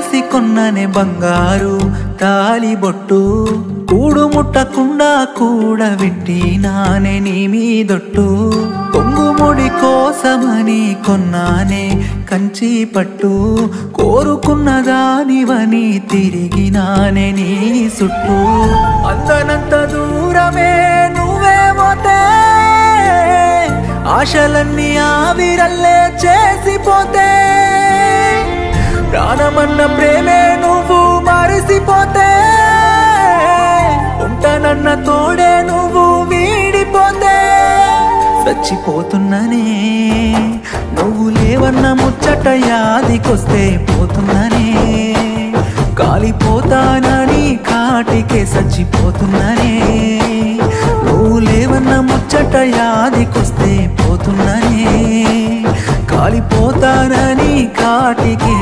చేసి కొన్ననే బంగారు తాలి బొట్టు కూడు ముట్టకుండా కూడబెట్టి నానే నీ మీదొట్టు కొంగుముడి కోసమని కొన్నానే కంచి పట్టు కోరుకున్న దానివని తిరిగి నానే నీ చుట్టూ అందనంత దూరమే నువ్వే పోతే ఆశలన్నీ ఆవిరల్లే చేసిపోతే ప్రాణమన్న ప్రేమే నువ్వు మరిసిపోతే ఉంటానన్న తోడే నువ్వు వీడిపోతే చచ్చిపోతున్ననే నువ్వు లేవన్న ముచ్చట యాదికొస్తే పోతున్ననే కాలిపోతానని కాటికే చచ్చిపోతున్ననే నువ్వు లేవన్న ముచ్చట యాదికొస్తే పోతున్ననే కాలిపోతానని కాటికే